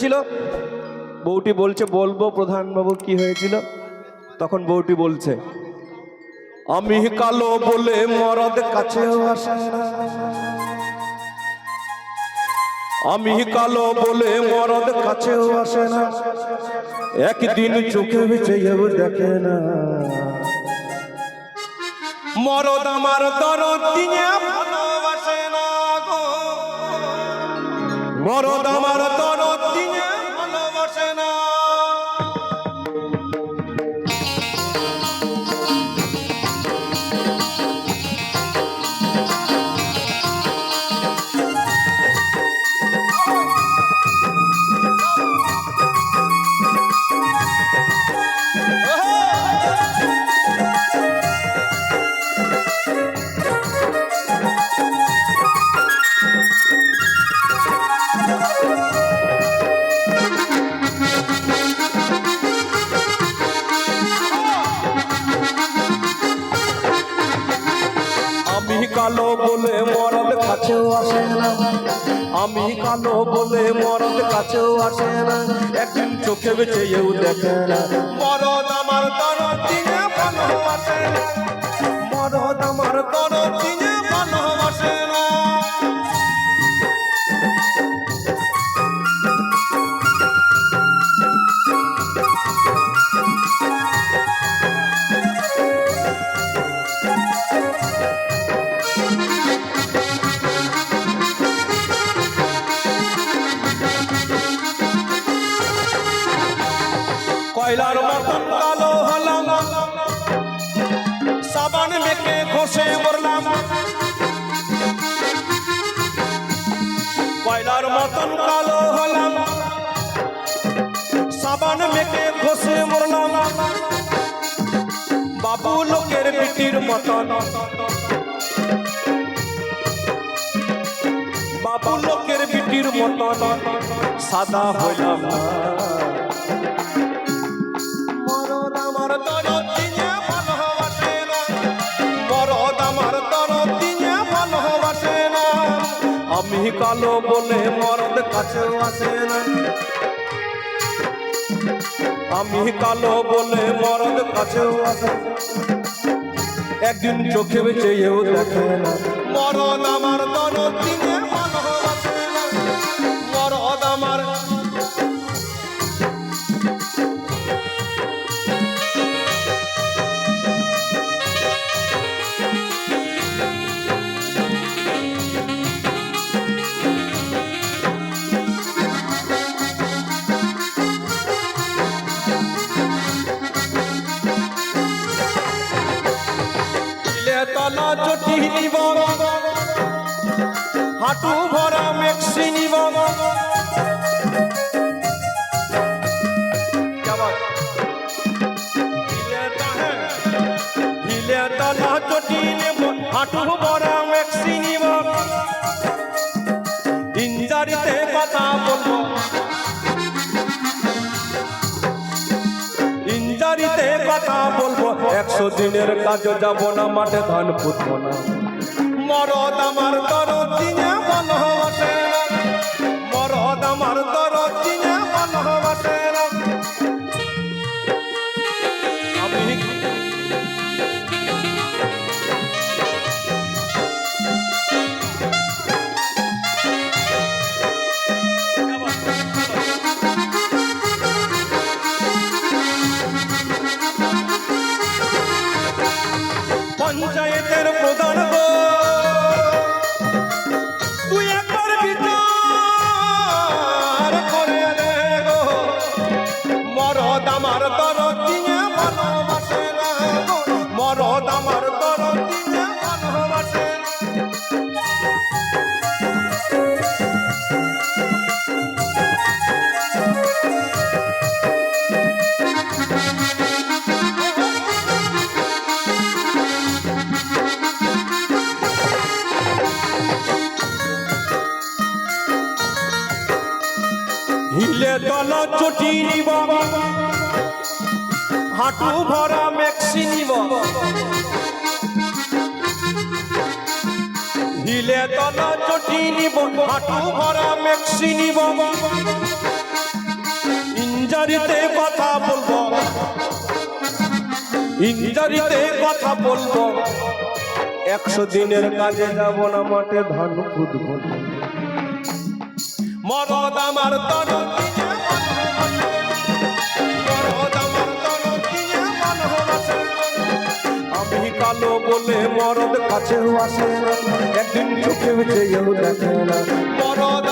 ছিল বউটি বলছে বলবো প্রধান বাবু কি হয়েছিল। তখন বউটি বলছে আমি কালো বলে মরদ কাছেও আসে না, আমি কালো বলে মরদ কাছেও আসে না, একদিন চোখে চেয়েও দেখে না, মরদ আমার দরদ দিয়ে ভালোবাসে না গো, মরদ আমার দরদ দিয়ে ভালোবাসে না। আমি কালো বলে মরদ কাছেও আসে না, আমি কালো বলে মরদ কাছেও আসে না, একদিন চোখে চেয়েও দেখে না, মরদ আমার দরদ দিয়ে ভালোবাসে না, মরদ আমার দরদ দিয়ে ভালোবাসে না। কয়লার মতন কালো হলাম, সাবান মেখে ঘষে মরলাম, কয়লার মতন কালো হলাম, সাবান মেখে ঘষে মরলাম, বাবু লোকের বিটির মতন, বাবু লোকের বিটির মতন সাদা হইলাম না, মরদ আমার দরদ দিয়ে ভালোবাসে না, মরদ আমার দরদ দিয়ে ভালোবাসে না, আমি কালো বলে মরদ কাছেও আসে না, আমি কালো বলে মরদ কাছেও আসে না, একদিন চোখে চেয়েও দেখে না, মরদ আমার দরদ দিয়ে ভালোবাসে না, মরদ আমার। তলা চটি নিব, হাঁটু ভরা মেক্সি নিব, হিলে তলা চটি নেব, হাঁটু ভরা মেক্সি নিব, ইঞ্জারিতে কথা বলবো, ইঞ্জারিতে কথা বলবো, 100 দিনের কাজে যাব না, মাঠে ধান পুতবো না, মরদ আমার দরদ দিয়ে ভালোবাসে না, মরদ আমার দরদ দিয়ে ভালোবাসে না। আমি পঞ্চায়েতের প্রধান গো, তুই একবার বিচার করে দে গো, মরদ আমার দরদ দিয়ে ভালোবাসে না গো, মরদ আমার দরদ দিয়ে ভালোবাসে না। হিলে তলা চটি নিব, হাঁটু ভরা মেক্সি নিব, হিলে তলা চটি নিব, হাঁটু ভরা মেক্সি নিব, ইঞ্জারিতে কথা বলবো, ইঞ্জারিতে কথা বলবো, 100 দিনের কাজে যাব না, মাঠে ধান খুঁজব। মরদ আমার তন আমি কালো বলে মরদ কাছেও আসে না, একদিন চোখে চেয়েও দেখে না। মরদ